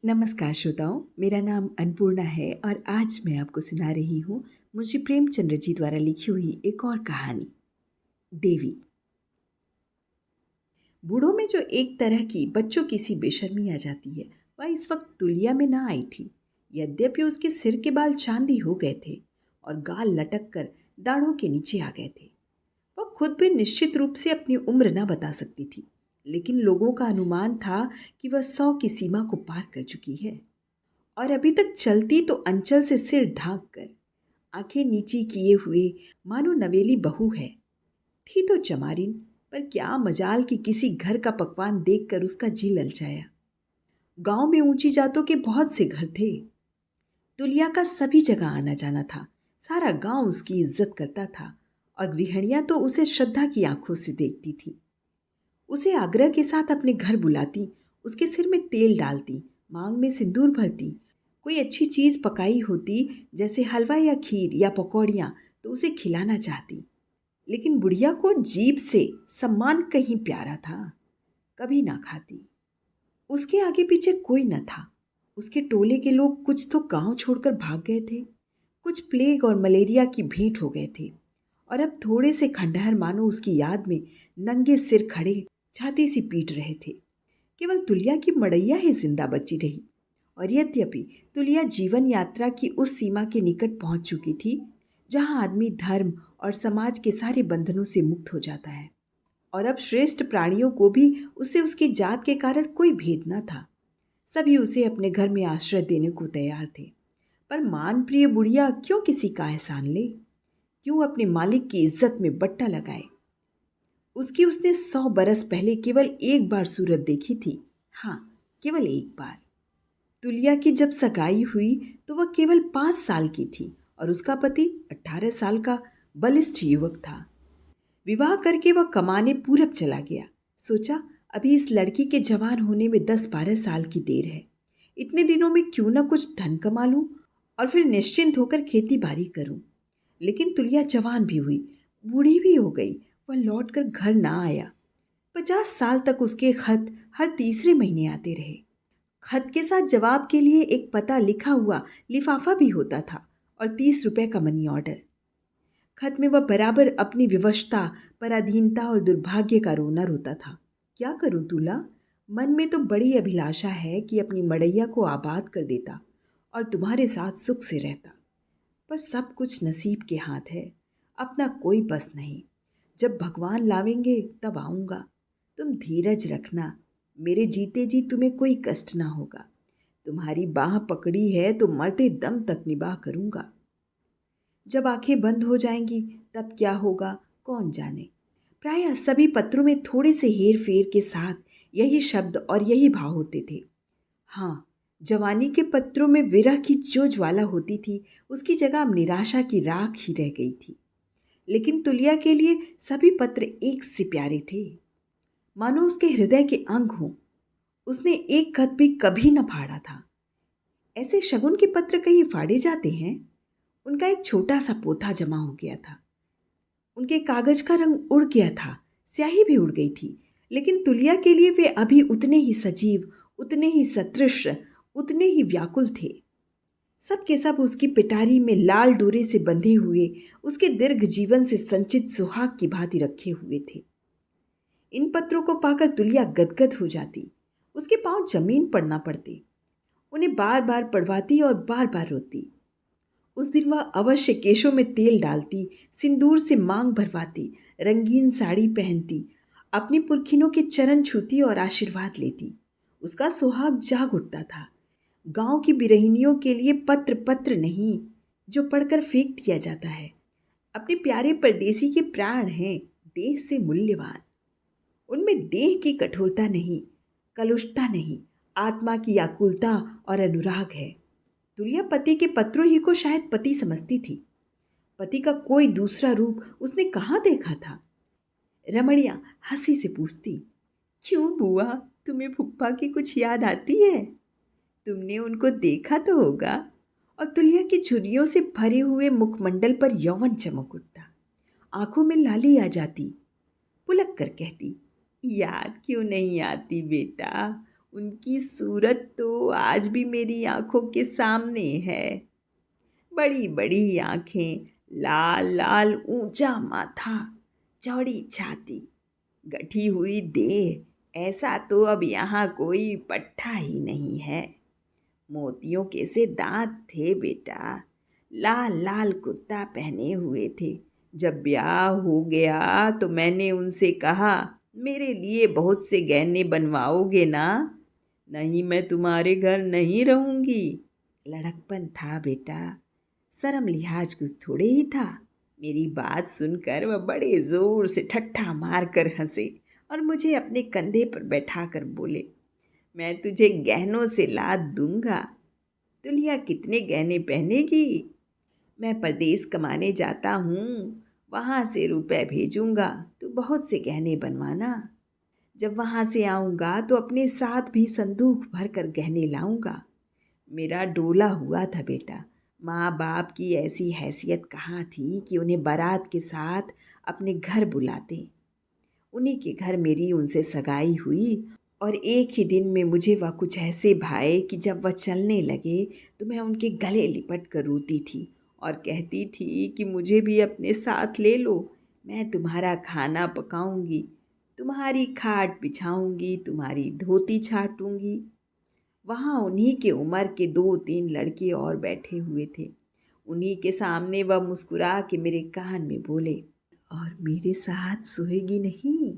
नमस्कार श्रोताओं, मेरा नाम अन्नपूर्णा है और आज मैं आपको सुना रही हूँ मुंशी प्रेमचंद्र जी द्वारा लिखी हुई एक और कहानी, देवी। बूढ़ों में जो एक तरह की बच्चों की सी बेशर्मी आ जाती है, वह इस वक्त तुलिया में ना आई थी। यद्यपि उसके सिर के बाल चांदी हो गए थे और गाल लटक कर दाढ़ों के नीचे आ गए थे। वह खुद भी निश्चित रूप से अपनी उम्र न बता सकती थी, लेकिन लोगों का अनुमान था कि वह 100 की सीमा को पार कर चुकी है और अभी तक चलती तो अंचल से सिर ढांक कर, आंखें नीची किए हुए, मानो नवेली बहू है। थी तो चमारिन, पर क्या मजाल कि किसी घर का पकवान देखकर उसका जी ललचाया। गांव में ऊंची जातों के बहुत से घर थे। तुलिया का सभी जगह आना जाना था। सारा गांव उसकी इज्जत करता था और गृहिणियां तो उसे श्रद्धा की आंखों से देखती थी। उसे आग्रह के साथ अपने घर बुलाती, उसके सिर में तेल डालती, मांग में सिंदूर भरती। कोई अच्छी चीज पकाई होती, जैसे हलवा या खीर या पकौड़ियाँ, तो उसे खिलाना चाहती। लेकिन बुढ़िया को जीभ से सम्मान कहीं प्यारा था, कभी ना खाती। उसके आगे पीछे कोई न था। उसके टोले के लोग कुछ तो गांव छोड़कर भाग गए थे, कुछ प्लेग और मलेरिया की भेंट हो गए थे, और अब थोड़े से खंडहर मानो उसकी याद में नंगे सिर खड़े छाती सी पीट रहे थे। केवल तुलिया की मड़ैया ही जिंदा बची रही। और यद्यपि तुलिया जीवन यात्रा की उस सीमा के निकट पहुंच चुकी थी जहां आदमी धर्म और समाज के सारे बंधनों से मुक्त हो जाता है, और अब श्रेष्ठ प्राणियों को भी उससे उसकी जात के कारण कोई भेद न था। सभी उसे अपने घर में आश्रय देने को तैयार थे। पर मान प्रिय बुढ़िया क्यों किसी का एहसान ले, क्यों अपने मालिक की इज्जत में बट्टा लगाए। उसकी उसने 100 बरस पहले केवल एक बार सूरत देखी थी। हाँ, केवल एक बार। तुलिया की जब सगाई हुई तो वह केवल 5 साल की थी और उसका पति 18 साल का बलिष्ठ युवक था। विवाह करके वह कमाने पूरब चला गया। सोचा, अभी इस लड़की के जवान होने में 10-12 साल की देर है। इतने दिनों में क्यों न कुछ धन कमा लूं और फिर निश्चिंत होकर खेती बाड़ी करूं। लेकिन तुलिया जवान भी हुई, बूढ़ी भी हो गई। वह लौटकर घर ना आया। 50 साल तक उसके खत हर तीसरे महीने आते रहे। खत के साथ जवाब के लिए एक पता लिखा हुआ लिफाफा भी होता था और 30 रुपए का मनी ऑर्डर। खत में वह बराबर अपनी विवशता, पराधीनता और दुर्भाग्य का रोना रोता था। क्या करूं तुला, मन में तो बड़ी अभिलाषा है कि अपनी मड़ैया को आबाद कर देता और तुम्हारे साथ सुख से रहता, पर सब कुछ नसीब के हाथ है। अपना कोई बस नहीं। जब भगवान लावेंगे तब आऊँगा। तुम धीरज रखना, मेरे जीते जी तुम्हें कोई कष्ट ना होगा। तुम्हारी बाह पकड़ी है तो मरते दम तक निभाह करूँगा। जब आंखें बंद हो जाएंगी तब क्या होगा कौन जाने। प्रायः सभी पत्रों में थोड़े से हेर फेर के साथ यही शब्द और यही भाव होते थे। हाँ, जवानी के पत्रों में विरह की जो ज्वाला होती थी, उसकी जगह अब निराशा की राख ही रह गई थी। लेकिन तुलिया के लिए सभी पत्र एक से प्यारे थे, मानो उसके हृदय के अंग हों। उसने एक खत भी कभी न फाड़ा था। ऐसे शगुन के पत्र कहीं फाड़े जाते हैं? उनका एक छोटा सा पोथा जमा हो गया था। उनके कागज का रंग उड़ गया था, स्याही भी उड़ गई थी। लेकिन तुलिया के लिए वे अभी उतने ही सजीव, उतने ही सतृष्ण, उतने ही व्याकुल थे। सब के सब उसकी पिटारी में लाल डोरे से बंधे हुए, उसके दीर्घ जीवन से संचित सुहाग की भांति रखे हुए थे। इन पत्रों को पाकर तुलिया गदगद हो जाती। उसके पांव जमीन पर ना पड़ते। उन्हें बार बार पढ़वाती और बार बार रोती। उस दिन वह अवश्य केशों में तेल डालती, सिंदूर से मांग भरवाती, रंगीन साड़ी पहनती, अपनी पुरखिनों के चरण छूती और आशीर्वाद लेती। उसका सुहाग जाग उठता था। गांव की बिरहिनियों के लिए पत्र पत्र नहीं, जो पढ़कर फेंक दिया जाता है। अपने प्यारे परदेसी के प्राण हैं, देह से मूल्यवान। उनमें देह की कठोरता नहीं, कलुषता नहीं, आत्मा की आकुलता और अनुराग है। तुलिया पति के पत्रों ही को शायद पति समझती थी। पति का कोई दूसरा रूप उसने कहाँ देखा था। रमणिया हंसी से पूछती, क्यों बुआ, तुम्हें फुप्पा की कुछ याद आती है? तुमने उनको देखा तो होगा। और तुलिया की झुर्रियों से भरे हुए मुखमंडल पर यौवन चमक उठता, आंखों में लाली आ जाती। पुलक कर कहती, याद क्यों नहीं आती बेटा, उनकी सूरत तो आज भी मेरी आंखों के सामने है। बड़ी बड़ी आंखें, लाल लाल ऊंचा माथा, चौड़ी छाती, गठी हुई देह, ऐसा तो अब यहाँ कोई पट्टा ही नहीं है। मोतियों के से दांत थे बेटा, लाल लाल कुर्ता पहने हुए थे। जब ब्याह हो गया तो मैंने उनसे कहा, मेरे लिए बहुत से गहने बनवाओगे ना? नहीं, मैं तुम्हारे घर नहीं रहूंगी। लड़कपन था बेटा, शर्म लिहाज कुछ थोड़े ही था। मेरी बात सुनकर वह बड़े जोर से ठट्ठा मार कर हंसे और मुझे अपने कंधे पर बैठाकर बोले, मैं तुझे गहनों से लाद दूंगा। तुलिया कितने गहने पहनेगी? मैं परदेश कमाने जाता हूँ, वहाँ से रुपए भेजूंगा, तू बहुत से गहने बनवाना। जब वहाँ से आऊँगा तो अपने साथ भी संदूक भर कर गहने लाऊंगा। मेरा डोला हुआ था बेटा। माँ बाप की ऐसी हैसियत कहाँ थी कि उन्हें बारात के साथ अपने घर बुलाते। उन्हीं के घर मेरी उनसे सगाई हुई और एक ही दिन में मुझे वह कुछ ऐसे भाए कि जब वह चलने लगे तो मैं उनके गले लिपट कर रोती थी और कहती थी कि मुझे भी अपने साथ ले लो। मैं तुम्हारा खाना पकाऊंगी, तुम्हारी खाट बिछाऊंगी, तुम्हारी धोती छाटूंगी। वहाँ उन्हीं के उम्र के 2-3 लड़के और बैठे हुए थे। उन्हीं के सामने वह मुस्कुरा के मेरे कान में बोले, और मेरे साथ सोएगी नहीं?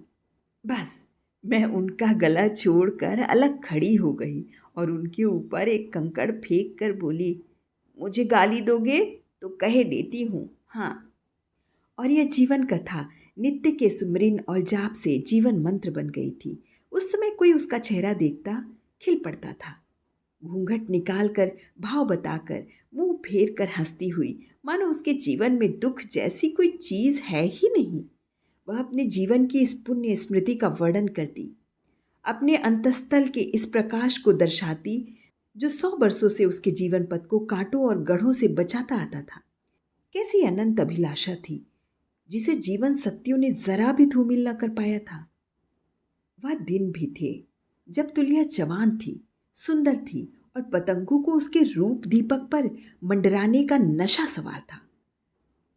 बस मैं उनका गला छोड़कर अलग खड़ी हो गई और उनके ऊपर एक कंकड़ फेंक कर बोली, मुझे गाली दोगे तो कहे देती हूँ, हाँ। और यह जीवन कथा नित्य के सुमरिन और जाप से जीवन मंत्र बन गई थी। उस समय कोई उसका चेहरा देखता खिल पड़ता था। घूंघट निकालकर, भाव बताकर, मुंह फेर कर हंसती हुई, मानो उसके जीवन में दुख जैसी कोई चीज है ही नहीं। वह अपने जीवन की इस पुण्य स्मृति का वर्णन करती, अपने अंतस्थल के इस प्रकाश को दर्शाती जो 100 वर्षों से उसके जीवन पथ को कांटों और गढ़ों से बचाता आता था। कैसी अनंत अभिलाषा थी जिसे जीवन सत्यों ने जरा भी धूमिल न कर पाया था। वह दिन भी थे जब तुलिया जवान थी, सुंदर थी और पतंगों को उसके रूप दीपक पर मंडराने का नशा सवार था।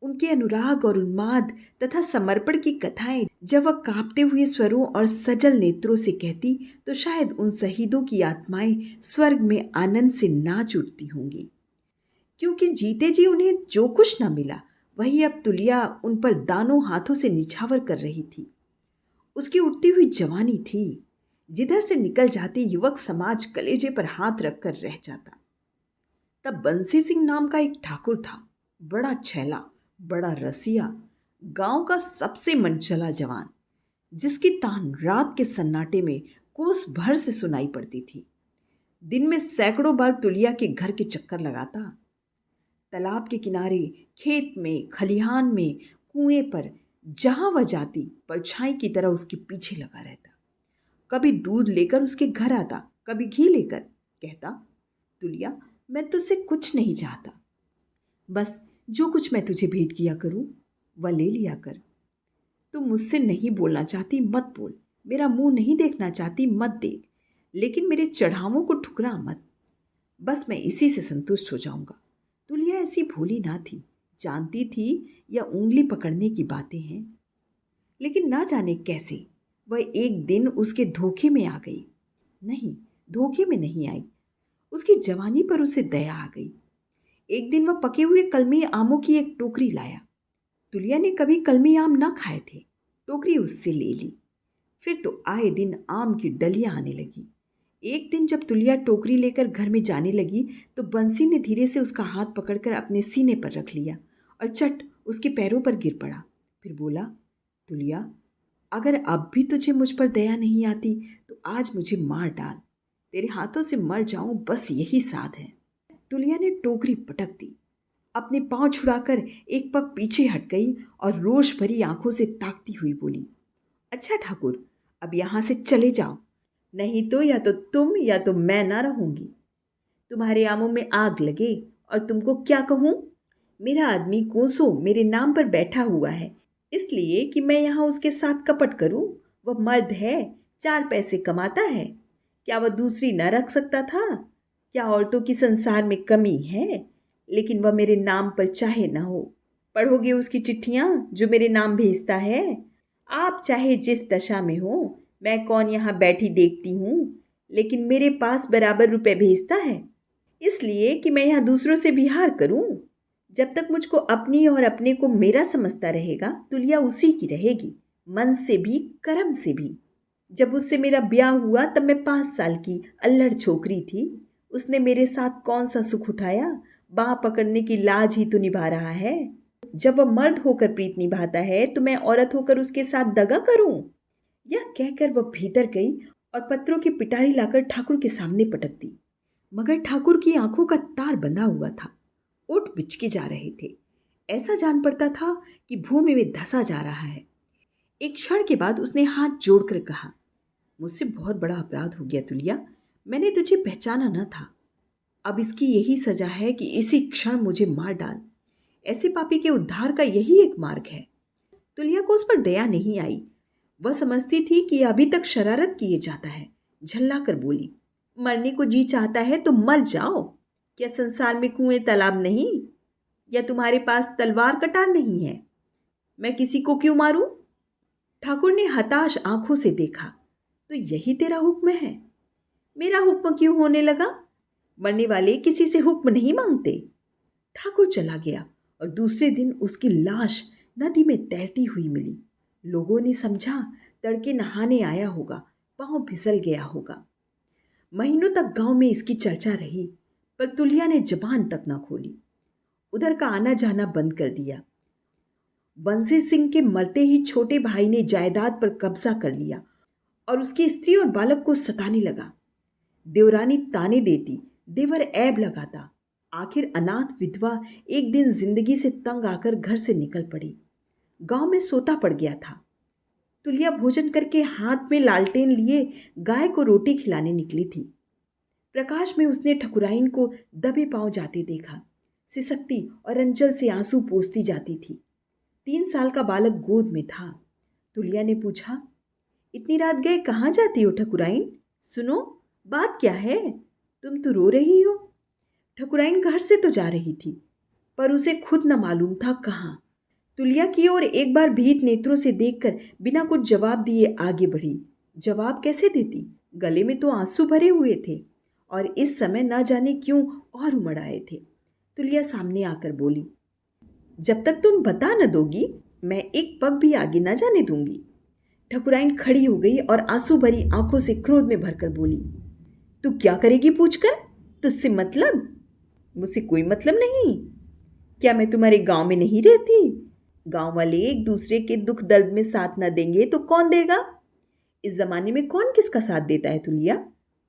उनके अनुराग और उन्माद तथा समर्पण की कथाएं जब वह कांपते हुए स्वरों और सजल नेत्रों से कहती तो शायद उन शहीदों की आत्माएं स्वर्ग में आनंद से नाच उठती होंगी, क्योंकि जीते जी उन्हें जो कुछ न मिला वही अब तुलिया उन पर दानों हाथों से निछावर कर रही थी। उसकी उठती हुई जवानी थी, जिधर से निकल जाती युवक समाज कलेजे पर हाथ रखकर रह जाता। तब बंसी सिंह नाम का एक ठाकुर था, बड़ा छैला, बड़ा रसिया, गांव का सबसे मनचला जवान, जिसकी तान रात के सन्नाटे में कोस भर से सुनाई पड़ती थी। दिन में सैकड़ों बार तुलिया के घर के चक्कर लगाता। तालाब के किनारे, खेत में, खलिहान में, कुएं पर, जहां वह जाती परछाई की तरह उसके पीछे लगा रहता। कभी दूध लेकर उसके घर आता, कभी घी लेकर। कहता, तुलिया, मैं तुझसे कुछ नहीं चाहता, बस जो कुछ मैं तुझे भेंट किया करूं वह ले लिया कर। तू मुझसे नहीं बोलना चाहती मत बोल, मेरा मुंह नहीं देखना चाहती मत देख, लेकिन मेरे चढ़ावों को ठुकरा मत, बस मैं इसी से संतुष्ट हो जाऊंगा। तुलिया ऐसी भोली ना थी, जानती थी या उंगली पकड़ने की बातें हैं, लेकिन ना जाने कैसे वह एक दिन उसके धोखे में आ गई। नहीं, धोखे में नहीं आई, उसकी जवानी पर उसे दया आ गई। एक दिन वह पके हुए कलमी आमों की एक टोकरी लाया। तुलिया ने कभी कलमी आम ना खाए थे, टोकरी उससे ले ली। फिर तो आए दिन आम की डलियां आने लगी। एक दिन जब तुलिया टोकरी लेकर घर में जाने लगी तो बंसी ने धीरे से उसका हाथ पकड़कर अपने सीने पर रख लिया और चट उसके पैरों पर गिर पड़ा। फिर बोला, तुलिया, अगर अब भी तुझे मुझ पर दया नहीं आती तो आज मुझे मार डाल, तेरे हाथों से मर जाऊं, बस यही साध है। तुलिया ने टोकरी पटक दी, अपने पांव छुड़ाकर एक पग पीछे हट गई और रोष भरी आंखों से ताकती हुई बोली, अच्छा ठाकुर, अब यहां से चले जाओ, नहीं तो या तो तुम या तो मैं ना रहूंगी। तुम्हारे आमों में आग लगे और तुमको क्या कहूं? मेरा आदमी कोसों मेरे नाम पर बैठा हुआ है, इसलिए कि मैं यहाँ उसके साथ कपट करूं। वह मर्द है, 4 पैसे कमाता है, क्या वह दूसरी न रख सकता था? क्या औरतों की संसार में कमी है? लेकिन वह मेरे नाम पर चाहे न हो। पढ़ोगे उसकी चिट्ठियाँ जो मेरे नाम भेजता है? आप चाहे जिस दशा में हो, मैं कौन यहाँ बैठी देखती हूँ, लेकिन मेरे पास बराबर रुपए भेजता है, इसलिए कि मैं यहाँ दूसरों से विहार करूँ। जब तक मुझको अपनी और अपने को मेरा समझता रहेगा, तुलिया उसी की रहेगी, मन से भी कर्म से भी। जब उससे मेरा ब्याह हुआ तब मैं 5 साल की अल्लड़ छोकरी थी। उसने मेरे साथ कौन सा सुख उठाया? बाँह पकड़ने की लाज ही तो निभा रहा है। जब वह मर्द होकर प्रीत निभाता है तो मैं औरत होकर उसके साथ दगा करूं? यह कहकर वह भीतर गई और पत्रों की पिटारी लाकर ठाकुर के सामने पटक दी। मगर ठाकुर की आंखों का तार बंधा हुआ था, ओठ बिचके जा रहे थे। ऐसा जान पड़ता था कि भूमि में धंसा जा रहा है। एक क्षण के बाद उसने हाथ जोड़कर कहा, मुझसे बहुत बड़ा अपराध हो गया तुलिया, मैंने तुझे पहचाना न था। अब इसकी यही सजा है कि इसी क्षण मुझे मार डाल। ऐसे पापी के उद्धार का यही एक मार्ग है। तुलिया को उस पर दया नहीं आई। वह समझती थी कि अभी तक शरारत किए जाता है। झल्ला कर बोली, मरने को जी चाहता है तो मर जाओ। क्या संसार में कुएं तालाब नहीं? या तुम्हारे पास तलवार कटार नहीं है? मैं किसी को क्यों मारूं? ठाकुर ने हताश आंखों से देखा। तो यही तेरा हुक्म है? मेरा हुक्म क्यों होने लगा? मरने वाले किसी से हुक्म नहीं मांगते। ठाकुर चला गया और दूसरे दिन उसकी लाश नदी में तैरती हुई मिली। लोगों ने समझा तड़के नहाने आया होगा, पांव फिसल गया होगा। महीनों तक गांव में इसकी चर्चा रही, पर तुलिया ने जबान तक न खोली। उधर का आना जाना बंद कर दिया। बंसी सिंह के मरते ही छोटे भाई ने जायदाद पर कब्जा कर लिया और उसकी स्त्री और बालक को सताने लगा। देवरानी ताने देती, देवर ऐब लगाता। आखिर अनाथ विधवा एक दिन जिंदगी से तंग आकर घर से निकल पड़ी। गांव में सोता पड़ गया था। तुलिया भोजन करके हाथ में लालटेन लिए गाय को रोटी खिलाने निकली थी। प्रकाश में उसने ठकुराइन को दबे पांव जाते देखा। सिसकती और अंचल से आंसू पोंछती जाती थी। 3 साल का बालक गोद में था। तुलिया ने पूछा, इतनी रात गए कहाँ जाती हो ठकुराइन? सुनो, बात क्या है? तुम तो रो रही हो। ठकुराइन घर से तो जा रही थी, पर उसे खुद न मालूम था कहाँ। तुलिया की ओर एक बार भीत नेत्रों से देखकर बिना कुछ जवाब दिए आगे बढ़ी। जवाब कैसे देती? गले में तो आंसू भरे हुए थे और इस समय न जाने क्यों और उमड़ आए थे। तुलिया सामने आकर बोली, जब तक तुम बता न दोगी मैं एक पग भी आगे न जाने दूंगी। ठकुराइन खड़ी हो गई और आंसू भरी आंखों से क्रोध में भरकर बोली, तू क्या करेगी पूछकर? तुझसे मतलब? मुझसे कोई मतलब नहीं। क्या मैं तुम्हारे गांव में नहीं रहती? गांव वाले एक दूसरे के दुख दर्द में साथ न देंगे तो कौन देगा? इस जमाने में कौन किसका साथ देता है तुलिया?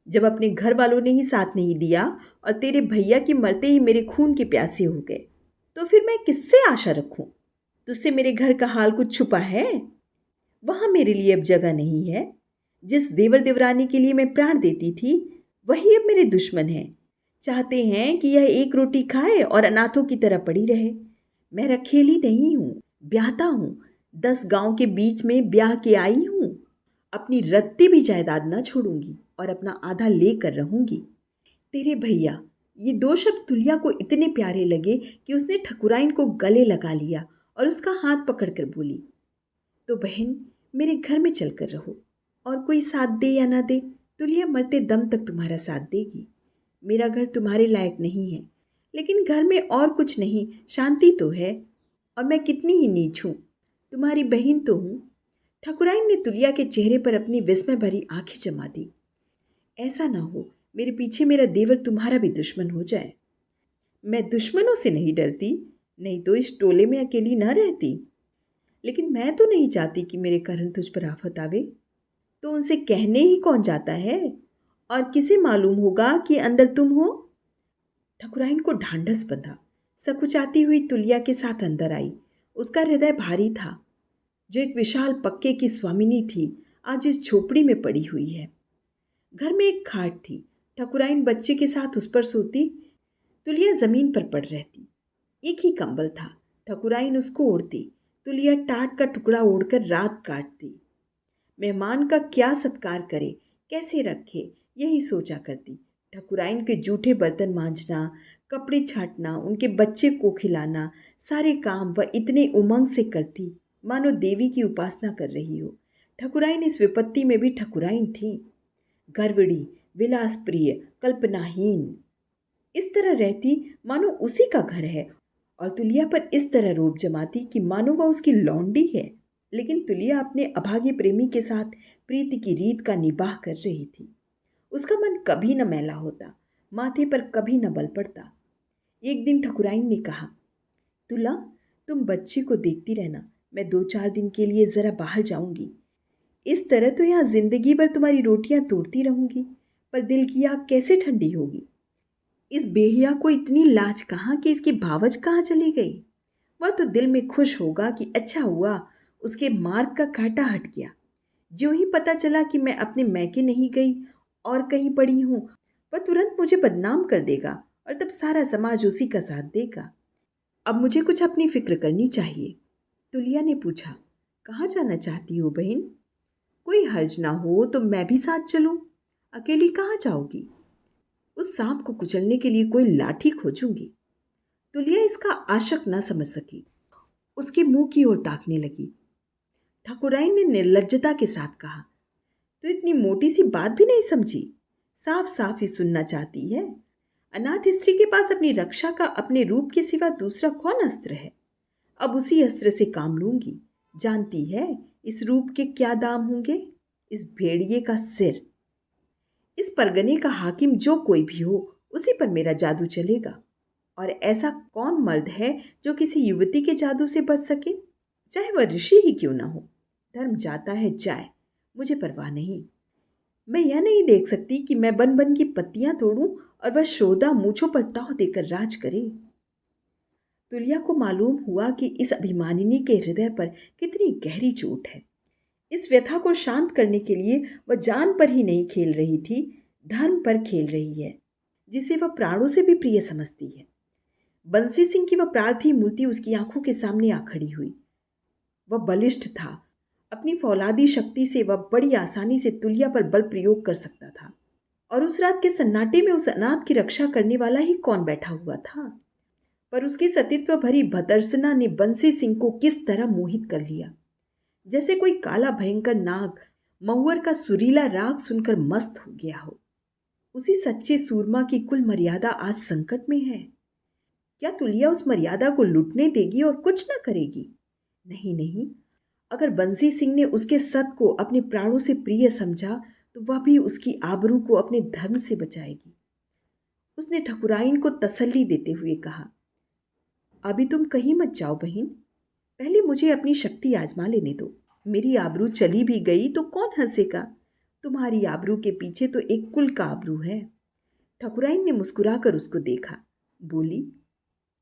जब अपने घर वालों ने ही साथ नहीं दिया और तेरे भैया के मरते ही मेरे खून के प्यासे हो गए, तो फिर मैं किससे आशा रखूं? तुझसे मेरे घर का हाल कुछ छुपा है? वहां मेरे लिए अब जगह नहीं है। जिस देवर देवरानी के लिए मैं प्राण देती थी, वही अब मेरे दुश्मन है। चाहते हैं कि यह एक रोटी खाए और अनाथों की तरह पड़ी रहे। मैं रखेली नहीं हूँ, ब्याहता हूँ। 10 गांव के बीच में ब्याह के आई हूँ। अपनी रत्ती भी जायदाद न छोड़ूंगी और अपना आधा लेकर रहूंगी। तेरे भैया, ये 2 शब्द तुलिया को इतने प्यारे लगे कि उसने ठकुराइन को गले लगा लिया और उसका हाथ पकड़कर बोली, तो बहन मेरे घर में चलकर रहो, और कोई साथ दे या ना दे, तुलिया मरते दम तक तुम्हारा साथ देगी। मेरा घर तुम्हारे लायक नहीं है, लेकिन घर में और कुछ नहीं, शांति तो है, और मैं कितनी ही नीच हूँ, तुम्हारी बहन तो हूँ। ठकुराइन ने तुलिया के चेहरे पर अपनी विस्मय भरी आंखें जमा दी। ऐसा ना हो मेरे पीछे मेरा देवर तुम्हारा भी दुश्मन हो जाए। मैं दुश्मनों से नहीं डरती, नहीं तो इस टोले में अकेली न रहती। लेकिन मैं तो नहीं चाहती कि मेरे कारण तुझ पर आफत आवे। तो उनसे कहने ही कौन जाता है, और किसे मालूम होगा कि अंदर तुम हो? ठकुराइन को ढांढस बंधा। सकुचाती हुई तुलिया के साथ अंदर आई। उसका हृदय भारी था। जो एक विशाल पक्के की स्वामिनी थी, आज इस झोपड़ी में पड़ी हुई है। घर में एक खाट थी। ठकुराइन बच्चे के साथ उस पर सोती, तुलिया जमीन पर पड़ रहती। एक ही कंबल था। ठकुराइन उसको ओढ़ती, तुलिया टाट का टुकड़ा ओढ़कर रात काटती। मेहमान का क्या सत्कार करे, कैसे रखे, यही सोचा करती। ठकुराइन के जूठे बर्तन मांजना, कपड़े छांटना, उनके बच्चे को खिलाना, सारे काम वह इतने उमंग से करती मानो देवी की उपासना कर रही हो। ठकुराइन इस विपत्ति में भी ठकुराइन थी, गर्विड़ी, विलासप्रिय, कल्पनाहीन। इस तरह रहती मानो उसी का घर है, और तुलिया पर इस तरह रोब जमाती कि मानो वह उसकी लौंडी है। लेकिन तुलिया अपने अभागे प्रेमी के साथ प्रीति की रीत का निबाह कर रही थी। उसका मन कभी न मैला होता, माथे पर कभी न बल पड़ता। एक दिन ठकुराइन ने कहा, तुला, तुम बच्ची को देखती रहना, मैं 2-4 दिन के लिए ज़रा बाहर जाऊंगी। इस तरह तो यहाँ जिंदगी भर तुम्हारी रोटियां तोड़ती रहूंगी, पर दिल की आग कैसे ठंडी होगी। इस बेहिया को इतनी लाज कहाँ कि इसकी भावज कहाँ चली गई। वह तो दिल में खुश होगा कि अच्छा हुआ उसके मार्ग का कांटा हट गया। ज्यों ही पता चला कि मैं अपने मैके नहीं गई और कहीं पड़ी हूँ, वह तुरंत मुझे बदनाम कर देगा और तब सारा समाज उसी का साथ देगा। अब मुझे कुछ अपनी फिक्र करनी चाहिए। तुलिया ने पूछा, कहाँ जाना चाहती हो बहन? कोई हर्ज ना हो तो मैं भी साथ चलूं। अकेली कहाँ जाओगी? उस सांप को कुचलने के लिए कोई लाठी खोजूंगी। तुलिया इसका आशक न समझ सकी, उसके मुंह की ओर ताकने लगी। ठाकुराइन ने निर्लज्जता के साथ कहा, तो इतनी मोटी सी बात भी नहीं समझी? साफ साफ ही सुनना चाहती है। अनाथ स्त्री के पास अपनी रक्षा का अपने रूप के सिवा दूसरा कौन अस्त्र है? अब उसी अस्त्र से काम लूंगी। जानती है इस रूप के क्या दाम होंगे? इस भेड़िए का सिर। इस परगने का हाकिम जो कोई भी हो, उसी पर मेरा जादू चलेगा। और ऐसा कौन मर्द है जो किसी युवती के जादू से बच सके, चाहे वह ऋषि ही क्यों ना हो। धर्म जाता है जाए, मुझे परवाह नहीं। मैं यह नहीं देख सकती कि मैं बन बन की पत्तियां तोड़ूं और वह शोधा मूछों पर ताव देकर राज करे। तुलिया को मालूम हुआ कि इस अभिमानिनी के हृदय पर कितनी गहरी चोट है। इस व्यथा को शांत करने के लिए वह जान पर ही नहीं खेल रही थी, धर्म पर खेल रही है, जिसे वह प्राणों से भी प्रिय समझती है। बंसी सिंह की वह पार्थिव मूर्ति उसकी आंखों के सामने आ खड़ी हुई। वह बलिष्ठ था, अपनी फौलादी शक्ति से वह बड़ी आसानी से तुलिया पर बल प्रयोग कर सकता था। और उस रात के सन्नाटे में उस अनाथ की रक्षा करने वाला ही कौन बैठा हुआ था? पर उसकी सतीत्व भरी भदर्सना ने बंसी सिंह को किस तरह मोहित कर लिया, जैसे कोई काला भयंकर नाग महुअर का सुरीला राग सुनकर मस्त हो गया हो। उसी सच्चे सूरमा की कुल मर्यादा आज संकट में है। क्या तुलिया उस मर्यादा को लूटने देगी और कुछ न करेगी? नहीं नहीं, अगर बंसी सिंह ने उसके सत को अपने प्राणों से प्रिय समझा तो वह भी उसकी आबरू को अपने धर्म से बचाएगी। उसने ठकुराइन को तसल्ली देते हुए कहा, अभी तुम कहीं मत जाओ बहन, पहले मुझे अपनी शक्ति आजमा लेने दो। मेरी आबरू चली भी गई तो कौन हंसेगा? तुम्हारी आबरू के पीछे तो एक कुल का आबरू है। ठकुराइन ने मुस्कुराकर उसको देखा, बोली,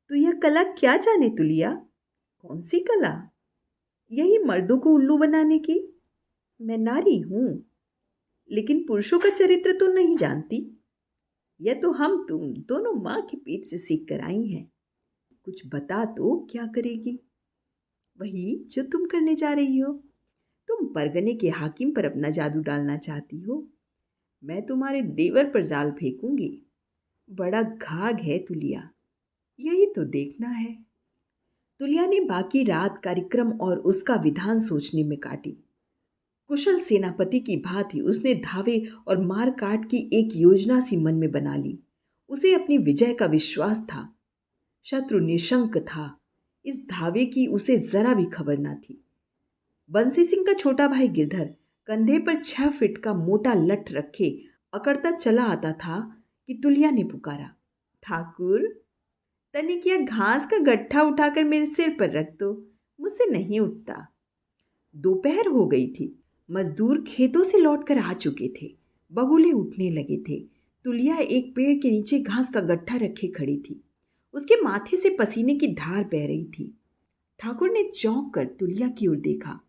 तू यह कला क्या जाने तुलिया? कौन सी कला? यही मर्दों को उल्लू बनाने की। मैं नारी हूं, लेकिन पुरुषों का चरित्र तो नहीं जानती। यह तो हम तुम दोनों माँ के पेट से सीख कर आई हैं। कुछ बता तो क्या करेगी? वही जो तुम करने जा रही हो। तुम परगने के हाकिम पर अपना जादू डालना चाहती हो। मैं तुम्हारे देवर पर जाल फेंकूंगी। बड़ा घाघ है तुलिया, यही तो देखना है। तुलिया ने बाकी रात कार्यक्रम और उसका विधान सोचने में काटी। कुशल सेनापति की भांति उसने धावे और मार काट की एक योजना सी मन में बना ली। उसे अपनी विजय का विश्वास था। शत्रु निशंक था, इस धावे की उसे जरा भी खबर न थी। बंसी सिंह का छोटा भाई गिरधर कंधे पर 6 फीट का मोटा लठ रखे अकड़ता चला आता था कि तुलिया ने पुकारा, ठाकुर, तनिक यह घास का गट्ठा उठाकर मेरे सिर पर रख दो, मुझसे नहीं उठता। दोपहर हो गई थी, मजदूर खेतों से लौटकर आ चुके थे, बगुले उठने लगे थे। तुलिया एक पेड़ के नीचे घास का गट्ठा रखे खड़ी थी, उसके माथे से पसीने की धार बह रही थी। ठाकुर ने चौंक कर तुलिया की ओर देखा।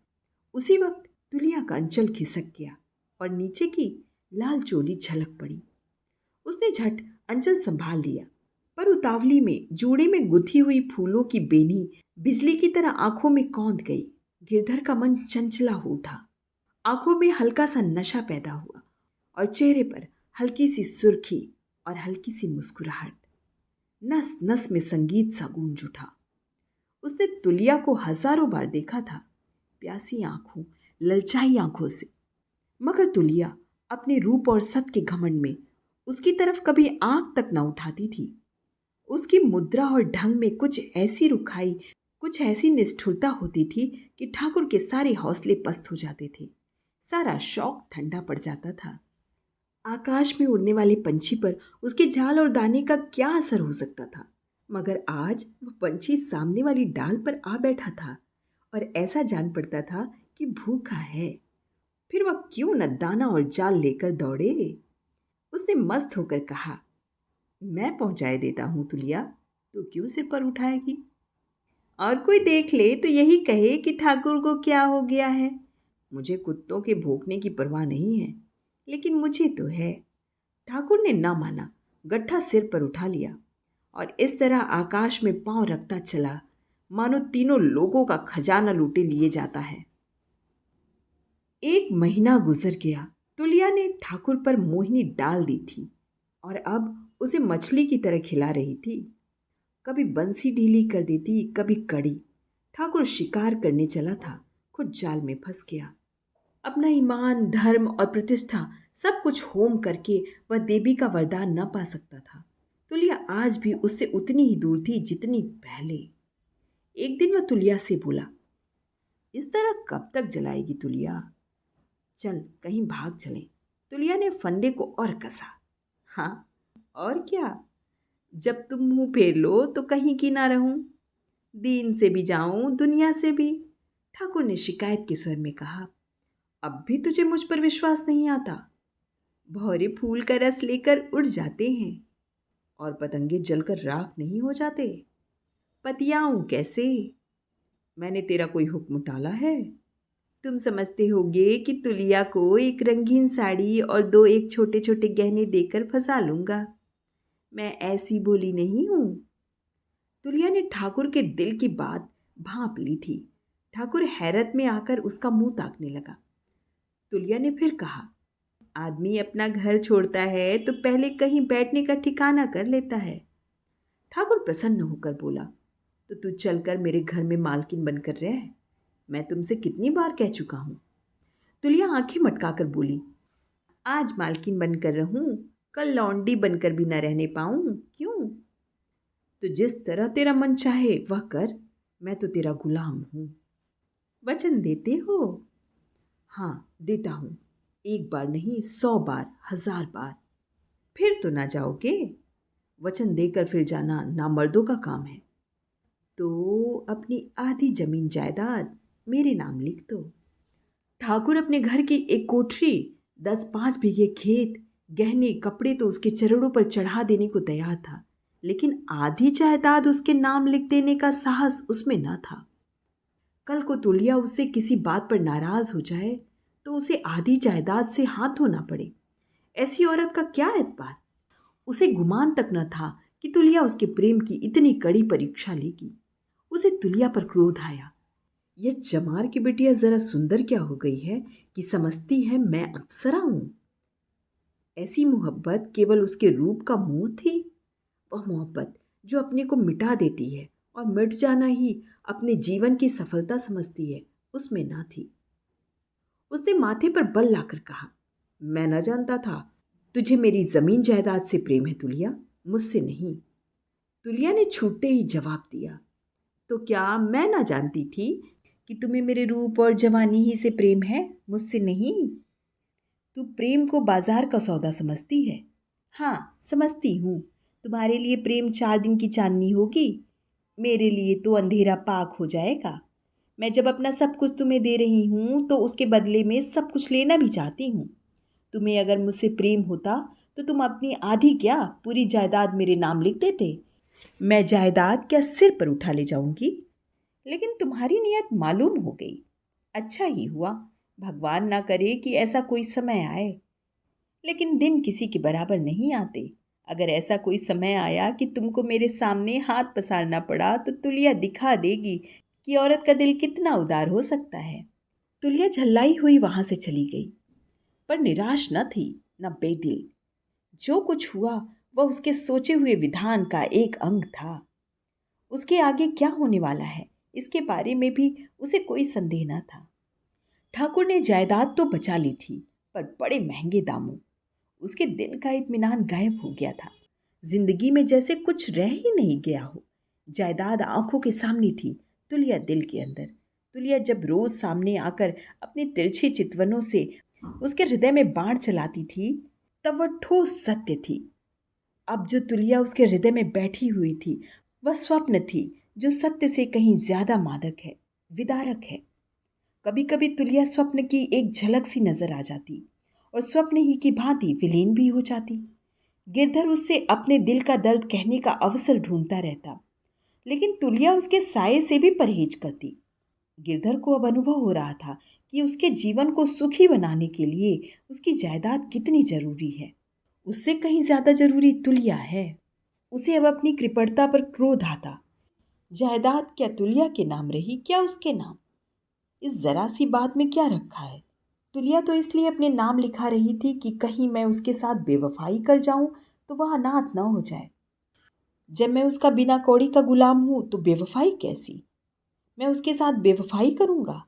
उसी वक्त तुलिया का अंचल खिसक गया और नीचे की लाल चोली झलक पड़ी। उसने झट अंचल संभाल लिया, पर उतावली में जूड़े में गुथी हुई फूलों की बेनी बिजली की तरह आंखों में कौंध गई। गिरधर का मन चंचला हो उठा, आंखों में हल्का सा नशा पैदा हुआ और चेहरे पर हल्की सी सुर्खी और हल्की सी मुस्कुराहट। नस नस में संगीत सा गूंज उठा। उसने तुलिया को हजारों बार देखा था, प्यासी आंखों, ललचाई आंखों से, मगर तुलिया अपने रूप और सत के घमंड में उसकी तरफ कभी आंख तक न उठाती थी। उसकी मुद्रा और ढंग में कुछ ऐसी रुखाई, कुछ ऐसी निष्ठुरता होती थी कि ठाकुर के सारे हौसले पस्त हो जाते थे, सारा शौक ठंडा पड़ जाता था। आकाश में उड़ने वाले पंछी पर उसके झाल और दाने का क्या असर हो सकता था, मगर आज वह पंछी सामने वाली डाल पर आ बैठा था और ऐसा जान पड़ता था कि भूखा है। फिर वह क्यों न दाना और जाल लेकर दौड़े। उसने मस्त होकर कहा, मैं पहुंचाए देता हूं तुलिया, तू क्यों सिर पर उठाएगी? और कोई देख ले तो यही कहे कि ठाकुर को क्या हो गया है। मुझे कुत्तों के भौंकने की परवाह नहीं है, लेकिन मुझे तो है। ठाकुर ने ना माना, गट्ठा सिर पर उठा लिया और इस तरह आकाश में पांव रखता चला मानो तीनों लोगों का खजाना लूटे लिए जाता है। 1 महीना गुजर गया। तुलिया ने ठाकुर पर मोहिनी डाल दी थी और अब उसे मछली की तरह खिला रही थी। कभी बंसी ढीली कर देती, कभी कड़ी। ठाकुर शिकार करने चला था, खुद जाल में फंस गया। अपना ईमान, धर्म और प्रतिष्ठा सब कुछ होम करके वह देवी का वरदान न पा सकता था। तुलिया आज भी उससे उतनी ही दूर थी जितनी पहले। एक दिन वह तुलिया से बोला, इस तरह कब तक जलाएगी तुलिया? चल कहीं भाग चले। तुलिया ने फंदे को और कसा। हाँ और क्या, जब तुम मुंह फेर लो तो कहीं की ना रहूं, दीन से भी जाऊं दुनिया से भी। ठाकुर ने शिकायत के स्वर में कहा, अब भी तुझे मुझ पर विश्वास नहीं आता? भौरे फूल का रस लेकर उड़ जाते हैं और पतंगे जलकर राख नहीं हो जाते। पतियाऊं कैसे? मैंने तेरा कोई हुक्म टाला है? तुम समझते होगे कि तुलिया को एक रंगीन साड़ी और 2 एक छोटे छोटे गहने देकर फंसा लूंगा। मैं ऐसी भोली नहीं हूं। तुलिया ने ठाकुर के दिल की बात भांप ली थी। ठाकुर हैरत में आकर उसका मुंह ताकने लगा। तुलिया ने फिर कहा, आदमी अपना घर छोड़ता है तो पहले कहीं बैठने का ठिकाना कर लेता है। ठाकुर प्रसन्न होकर बोला, तो तू चलकर मेरे घर में मालकिन बनकर रह। मैं तुमसे कितनी बार कह चुका हूं। तुलिया आंखें मटकाकर बोली, आज मालकिन बनकर रहूं, कल लौंडी बनकर भी न रहने पाऊं। क्यों? तो जिस तरह तेरा मन चाहे वह कर, मैं तो तेरा गुलाम हूं। वचन देते हो? हाँ देता हूं, 1 बार नहीं 100 बार, 1000 बार। फिर तो ना जाओगे? वचन देकर फिर जाना नामर्दों का काम है। तो अपनी आधी जमीन जायदाद मेरे नाम लिख दो। ठाकुर अपने घर की एक कोठरी, 10-5 बीघे खेत, गहने कपड़े तो उसके चरणों पर चढ़ा देने को तैयार था, लेकिन आधी जायदाद उसके नाम लिख देने का साहस उसमें न था। कल को तुलिया उससे किसी बात पर नाराज हो जाए तो उसे आधी जायदाद से हाथ धोना पड़े। ऐसी औरत का क्या एतबार। उसे गुमान तक न था कि तुलिया उसके प्रेम की इतनी कड़ी परीक्षा लेगी। उसे तुलिया पर क्रोध आया। यह चमार की बिटिया जरा सुंदर क्या हो गई है कि समझती है मैं अप्सरा हूं। ऐसी मोहब्बत केवल उसके रूप का मोह थी? वह मोहब्बत जो अपने को मिटा देती है और मिट जाना ही अपने जीवन की सफलता समझती है, उसमें ना थी। उसने माथे पर बल लाकर कहा, मैं न जानता था तुझे मेरी जमीन जायदाद से प्रेम है तुलिया, मुझसे नहीं। तुलिया ने छूटते ही जवाब दिया, तो क्या मैं ना जानती थी कि तुम्हें मेरे रूप और जवानी ही से प्रेम है, मुझसे नहीं? तू प्रेम को बाजार का सौदा समझती है। हाँ समझती हूँ। तुम्हारे लिए प्रेम 4 दिन की चांदनी होगी, मेरे लिए तो अंधेरा पाक हो जाएगा। मैं जब अपना सब कुछ तुम्हें दे रही हूँ तो उसके बदले में सब कुछ लेना भी चाहती हूँ। तुम्हें अगर मुझसे प्रेम होता तो तुम अपनी आधी क्या पूरी जायदाद मेरे नाम लिख देते। मैं जायदाद क्या सिर पर उठा ले जाऊंगी। लेकिन तुम्हारी नीयत मालूम हो गई। अच्छा ही हुआ, भगवान ना करे कि ऐसा कोई समय आए। लेकिन दिन किसी के बराबर नहीं आते। अगर ऐसा कोई समय आया कि तुमको मेरे सामने हाथ पसारना पड़ा तो तुलिया दिखा देगी कि औरत का दिल कितना उदार हो सकता है। तुलिया झल्लाई हुई वहां से चली गई, पर निराश न थी न बेदिल। जो कुछ हुआ वह उसके सोचे हुए विधान का एक अंग था। उसके आगे क्या होने वाला है इसके बारे में भी उसे कोई संदेह न था। ठाकुर ने जायदाद तो बचा ली थी, पर बड़े महंगे दामों। उसके दिल का इत्मीनान गायब हो गया था। जिंदगी में जैसे कुछ रह ही नहीं गया हो। जायदाद आंखों के सामने थी, तुलिया दिल के अंदर। तुलिया जब रोज सामने आकर अपनी तिरछी चितवनों से उसके हृदय में बाण चलाती थी, तब वह ठोस सत्य थी। अब जो तुलिया उसके हृदय में बैठी हुई थी, वह स्वप्न थी जो सत्य से कहीं ज्यादा मादक है, विदारक है। कभी कभी तुलिया स्वप्न की एक झलक सी नजर आ जाती और स्वप्न ही की भांति विलीन भी हो जाती। गिरधर उससे अपने दिल का दर्द कहने का अवसर ढूंढता रहता, लेकिन तुलिया उसके साये से भी परहेज करती। गिरधर को अब अनुभव हो रहा था कि उसके जीवन को सुखी बनाने के लिए उसकी जायदाद कितनी जरूरी है। उससे कहीं ज्यादा जरूरी तुलिया है। उसे अब अपनी कृपणता पर क्रोध आता। जायदाद क्या तुलिया के नाम रही, क्या उसके नाम? इस जरा सी बात में क्या रखा है? तुलिया तो इसलिए अपने नाम लिखा रही थी कि कहीं मैं उसके साथ बेवफाई कर जाऊं तो वह अनाथ न हो जाए। जब मैं उसका बिना कौड़ी का गुलाम हूं तो बेवफाई कैसी? मैं उसके साथ बेवफाई करूंगा,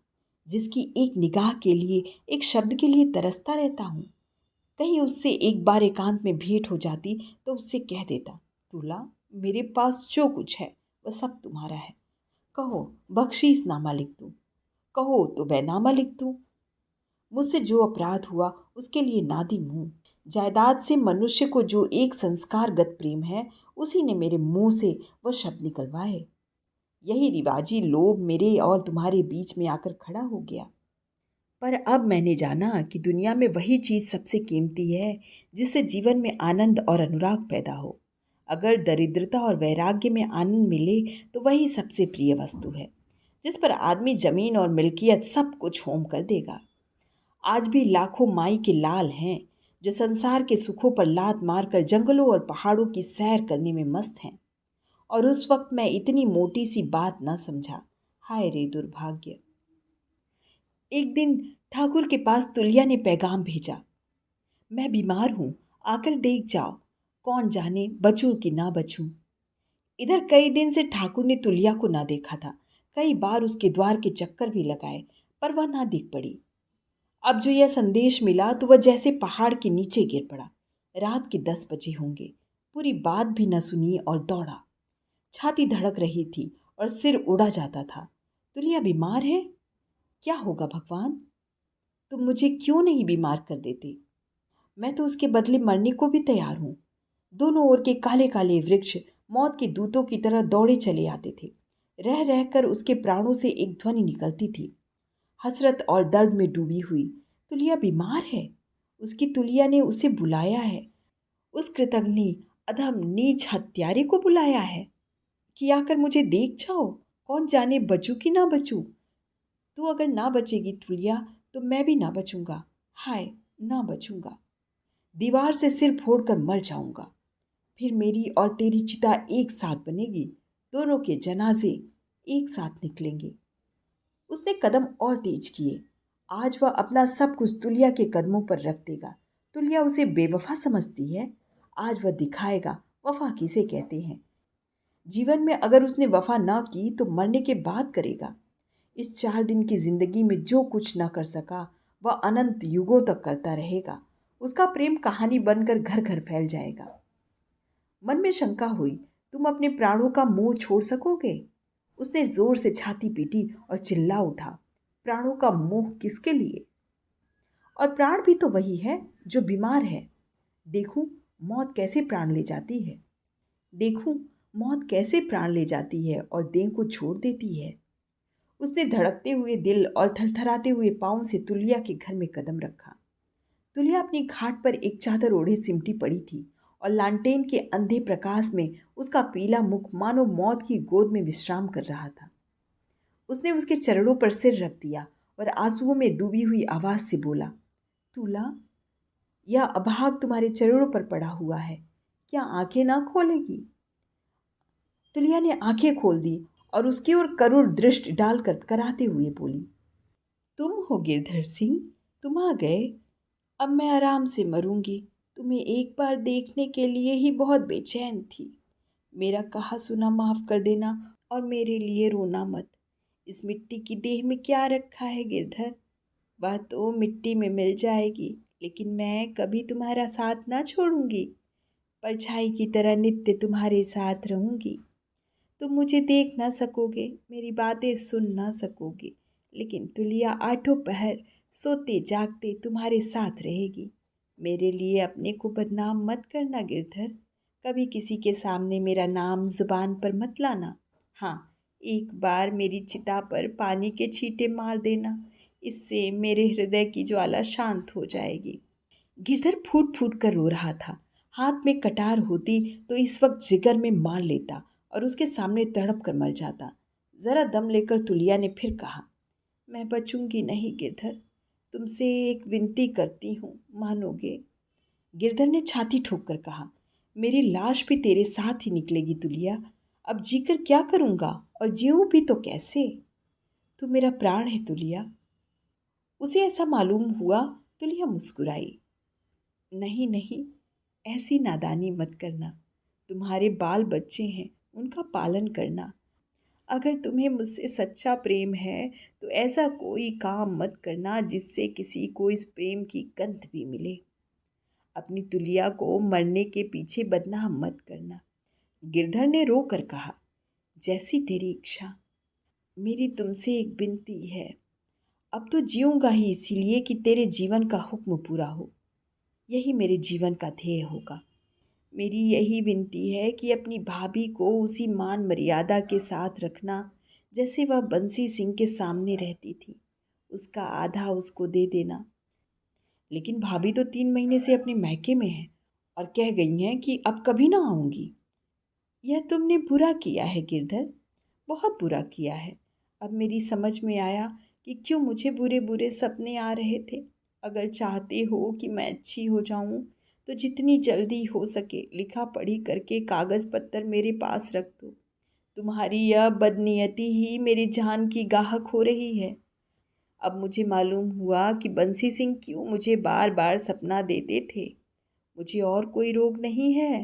जिसकी एक निगाह के लिए, एक शब्द के लिए तरसता रहता हूं। कहीं उससे एक बार एकांत में भेंट हो जाती तो उससे कह देता, तुला, मेरे पास जो कुछ है वह सब तुम्हारा है। कहो बख्शीशनामा लिख दूं, कहो तो बैनामा लिख दूं। मुझसे जो अपराध हुआ उसके लिए नादिम हूँ। जायदाद से मनुष्य को जो एक संस्कारगत प्रेम है, उसी ने मेरे मुंह से वह शब्द निकलवाए। यही रिवाजी लोभ मेरे और तुम्हारे बीच में आकर खड़ा हो गया। पर अब मैंने जाना कि दुनिया में वही चीज़ सबसे कीमती है जिससे जीवन में आनंद और अनुराग पैदा हो। अगर दरिद्रता और वैराग्य में आनंद मिले तो वही सबसे प्रिय वस्तु है, जिस पर आदमी जमीन और मिल्कियत सब कुछ होम कर देगा। आज भी लाखों माई के लाल हैं जो संसार के सुखों पर लात मारकर जंगलों और पहाड़ों की सैर करने में मस्त हैं। और उस वक्त मैं इतनी मोटी सी बात न समझा। हाय रे दुर्भाग्य। एक दिन ठाकुर के पास तुलिया ने पैगाम भेजा, मैं बीमार हूं, आकर देख जाओ। कौन जाने बचूं कि ना बचूं। इधर कई दिन से ठाकुर ने तुलिया को ना देखा था। कई बार उसके द्वार के चक्कर भी लगाए, पर वह ना दिख पड़ी। अब जो यह संदेश मिला तो वह जैसे पहाड़ के नीचे गिर पड़ा। रात के 10 बजे होंगे। पूरी बात भी न सुनी और दौड़ा। छाती धड़क रही थी और सिर उड़ा जाता था। तुलिया बीमार है? क्या होगा भगवान? तुम मुझे क्यों नहीं बीमार कर देते? मैं तो उसके बदले मरने को भी तैयार हूं। दोनों ओर के काले काले वृक्ष मौत के दूतों की तरह दौड़े चले आते थे। रह रहकर उसके प्राणों से एक ध्वनि निकलती थी, हसरत और दर्द में डूबी हुई। तुलिया बीमार है। उसकी तुलिया ने उसे बुलाया है। उस कृतघ्नि अधम नीच हत्यारे को बुलाया है कि आकर मुझे देख जाओ। कौन जाने बचूं कि ना बचूं। तू अगर ना बचेगी तुलिया तो मैं भी ना बचूंगा। हाय, ना बचूंगा। दीवार से सिर फोड़कर मर जाऊंगा। फिर मेरी और तेरी चिता एक साथ बनेगी। दोनों के जनाजे एक साथ निकलेंगे। उसने कदम और तेज किए। आज वह अपना सब कुछ तुलिया के कदमों पर रख देगा। तुलिया उसे बेवफा समझती है। आज वह दिखाएगा वफा किसे कहते हैं। जीवन में अगर उसने वफा ना की तो मरने के बाद करेगा। इस 4 दिन की जिंदगी में जो कुछ ना कर सका वह अनंत युगों तक करता रहेगा। उसका प्रेम कहानी बनकर घर घर फैल जाएगा। मन में शंका हुई, तुम अपने प्राणों का मोह छोड़ सकोगे? उसने जोर से छाती पीटी और चिल्ला उठा, प्राणों का मोह किसके लिए? और प्राण भी तो वही है जो बीमार है। देखूं मौत कैसे प्राण ले जाती है। देखूं मौत कैसे प्राण ले जाती है और देह को छोड़ देती है। उसने धड़कते हुए दिल और थरथराते हुए पांव से तुलिया के घर में कदम रखा। तुलिया अपनी खाट पर एक चादर ओढ़े सिमटी पड़ी थी और लालटेन के अंधे प्रकाश में उसका पीला मुख मानो मौत की गोद में विश्राम कर रहा था। उसने उसके चरणों पर सिर रख दिया और आंसुओं में डूबी हुई आवाज से बोला, तुला, यह अभाग तुम्हारे चरणों पर पड़ा हुआ है, क्या आंखें ना खोलेगी? तुलिया ने आंखें खोल दी और उसकी ओर करुण दृष्टि डालकर कराते हुए बोली, तुम हो गिरधर सिंह, तुम आ गए। अब मैं आराम से मरूंगी। तुम्हें एक बार देखने के लिए ही बहुत बेचैन थी। मेरा कहा सुना माफ़ कर देना और मेरे लिए रोना मत। इस मिट्टी की देह में क्या रखा है गिरधर? वह तो मिट्टी में मिल जाएगी, लेकिन मैं कभी तुम्हारा साथ ना छोड़ूंगी। परछाई की तरह नित्य तुम्हारे साथ रहूंगी। तुम मुझे देख ना सकोगे, मेरी बातें सुन ना सकोगे, लेकिन तुलिया आठों पहर सोते जागते तुम्हारे साथ रहेगी। मेरे लिए अपने को बदनाम मत करना गिरधर। कभी किसी के सामने मेरा नाम जुबान पर मत लाना। हाँ, एक बार मेरी चिता पर पानी के छींटे मार देना, इससे मेरे हृदय की ज्वाला शांत हो जाएगी। गिरधर फूट फूट कर रो रहा था। हाथ में कटार होती तो इस वक्त जिगर में मार लेता और उसके सामने तड़प कर मर जाता। जरा दम लेकर तुलिया ने फिर कहा, मैं बचूंगी नहीं गिरधर, तुमसे एक विनती करती हूँ, मानोगे? गिरधर ने छाती ठोक कर कहा, मेरी लाश भी तेरे साथ ही निकलेगी तुलिया। अब जीकर क्या करूँगा और जीऊँ भी तो कैसे? तू मेरा प्राण है तुलिया। उसे ऐसा मालूम हुआ। तुलिया मुस्कुराई। नहीं नहीं, ऐसी नादानी मत करना। तुम्हारे बाल बच्चे हैं, उनका पालन करना। अगर तुम्हें मुझसे सच्चा प्रेम है तो ऐसा कोई काम मत करना जिससे किसी को इस प्रेम की गंध भी मिले। अपनी तुलिया को मरने के पीछे बदनाम मत करना। गिरधर ने रो कर कहा, जैसी तेरी इच्छा। मेरी तुमसे एक विनती है। अब तो जीऊँगा ही इसीलिए कि तेरे जीवन का हुक्म पूरा हो। यही मेरे जीवन का ध्येय होगा। मेरी यही विनती है कि अपनी भाभी को उसी मान मर्यादा के साथ रखना जैसे वह बंसी सिंह के सामने रहती थी। उसका आधा उसको दे देना। लेकिन भाभी तो 3 महीने से अपने मायके में है और कह गई हैं कि अब कभी ना आऊँगी। यह तुमने बुरा किया है गिरधर, बहुत बुरा किया है। अब मेरी समझ में आया कि क्यों मुझे बुरे बुरे सपने आ रहे थे। अगर चाहते हो कि मैं अच्छी हो जाऊं तो जितनी जल्दी हो सके लिखा पढ़ी करके कागज़ पत्तर मेरे पास रख दो। तुम्हारी यह बदनीयती ही मेरी जान की गाहक हो रही है। अब मुझे मालूम हुआ कि बंसी सिंह क्यों मुझे बार बार सपना देते थे। मुझे और कोई रोग नहीं है,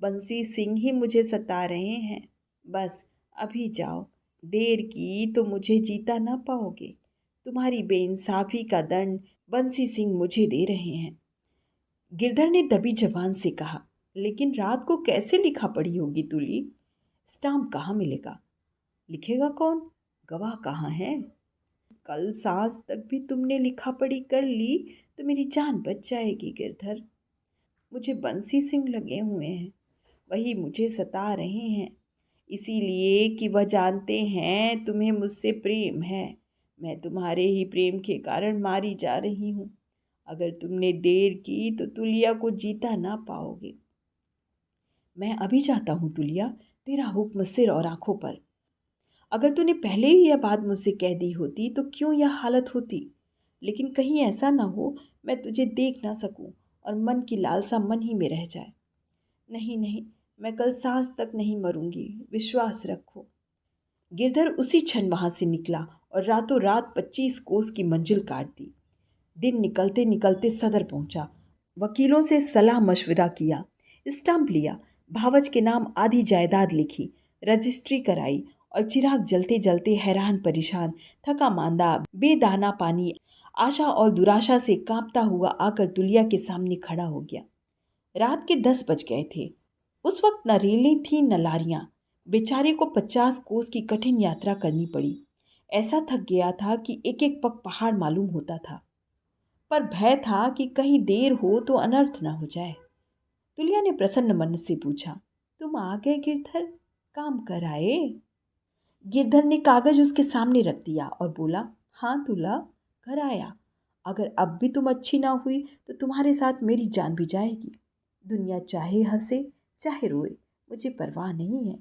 बंसी सिंह ही मुझे सता रहे हैं। बस अभी जाओ, देर की तो मुझे जीता ना पाओगे। तुम्हारी बेइंसाफी का दंड बंसी सिंह मुझे दे रहे हैं। गिरधर ने दबी जबान से कहा, लेकिन रात को कैसे लिखा पढ़ी होगी तुली? स्टाम्प कहाँ मिलेगा? लिखेगा कौन? गवाह कहाँ है? कल सांझ तक भी तुमने लिखा पढ़ी कर ली तो मेरी जान बच जाएगी गिरधर। मुझे बंसी सिंह लगे हुए हैं, वही मुझे सता रहे हैं, इसीलिए कि वह जानते हैं तुम्हें मुझसे प्रेम है। मैं तुम्हारे ही प्रेम के कारण मारी जा रही हूँ। अगर तुमने देर की तो तुलिया को जीता ना पाओगे। मैं अभी जाता हूँ तुलिया, तेरा हुक्म सिर और आंखों पर। अगर तूने पहले ही यह बात मुझसे कह दी होती तो क्यों यह हालत होती? लेकिन कहीं ऐसा ना हो मैं तुझे देख ना सकूं और मन की लालसा मन ही में रह जाए। नहीं नहीं, मैं कल सांझ तक नहीं मरूंगी, विश्वास रखो। गिरधर उसी क्षण वहां से निकला और रातों रात 25 कोस की मंजिल काट दी। दिन निकलते निकलते सदर पहुंचा। वकीलों से सलाह मशविरा किया, स्टाम्प लिया, भावच के नाम आधी जायदाद लिखी, रजिस्ट्री कराई और चिराग जलते जलते हैरान परेशान, थका मांदा, बेदाना पानी, आशा और दुराशा से कांपता हुआ आकर तुलिया के सामने खड़ा हो गया। रात के 10 बज गए थे। उस वक्त न रेलें थीं न लारियां। बेचारे को 50 कोस की कठिन यात्रा करनी पड़ी। ऐसा थक गया था कि एक एक पग पहाड़ मालूम होता था। पर भय था कि कहीं देर हो तो अनर्थ न हो जाए। तुलिया ने प्रसन्न मन से पूछा, तुम आ गए गिरधर, काम कर आए? गिरधर ने कागज उसके सामने रख दिया और बोला, हाँ तुला, घर आया। अगर अब भी तुम अच्छी ना हुई तो तुम्हारे साथ मेरी जान भी जाएगी। दुनिया चाहे हंसे चाहे रोए, मुझे परवाह नहीं है।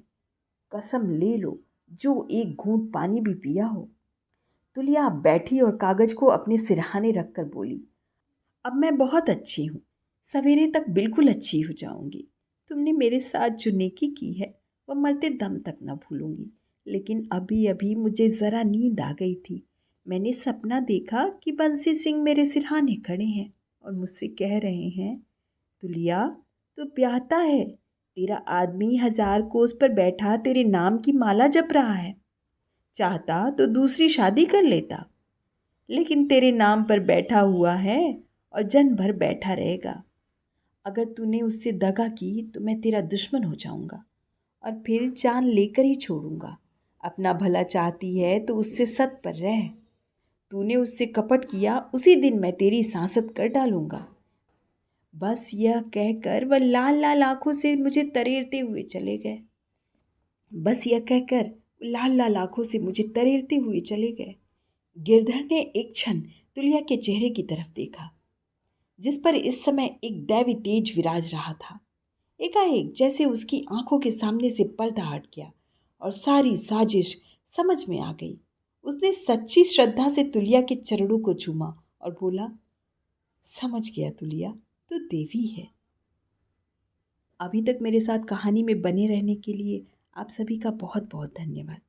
कसम ले लो, जो एक घूंट पानी भी पिया हो। तुलिया बैठी और कागज को अपने सिरहाने रखकर बोली, अब मैं बहुत अच्छी हूँ, सवेरे तक बिल्कुल अच्छी हो जाऊंगी। तुमने मेरे साथ जो नेकी की है वह मरते दम तक न भूलूंगी। लेकिन अभी अभी मुझे ज़रा नींद आ गई थी। मैंने सपना देखा कि बंसी सिंह मेरे सिरहाने खड़े हैं और मुझसे कह रहे हैं, तुलिया, तू ब्याहता है। तेरा आदमी 1000 कोस पर बैठा तेरे नाम की माला जप रहा है। चाहता तो दूसरी शादी कर लेता, लेकिन तेरे नाम पर बैठा हुआ है और जन्म भर बैठा रहेगा। अगर तूने उससे दगा की तो मैं तेरा दुश्मन हो जाऊंगा और फिर जान लेकर ही छोड़ूंगा। अपना भला चाहती है तो उससे सत पर रह। तूने उससे कपट किया, उसी दिन मैं तेरी सांसत कर डालूंगा। बस यह कहकर वह लाल लाल आंखों से मुझे तरेरते हुए चले गए। बस यह कहकर लाल लाल आंखों से मुझे तरेरते हुए चले गए। गिरधर ने एक क्षण तुलिया के चेहरे की तरफ देखा, जिस पर इस समय एक दैवी तेज विराज रहा था। एकाएक जैसे उसकी आंखों के सामने से पर्दा हट गया और सारी साजिश समझ में आ गई। उसने सच्ची श्रद्धा से तुलिया के चरणों को चूमा और बोला, समझ गया तुलिया, तू देवी है। अभी तक मेरे साथ कहानी में बने रहने के लिए आप सभी का बहुत बहुत धन्यवाद।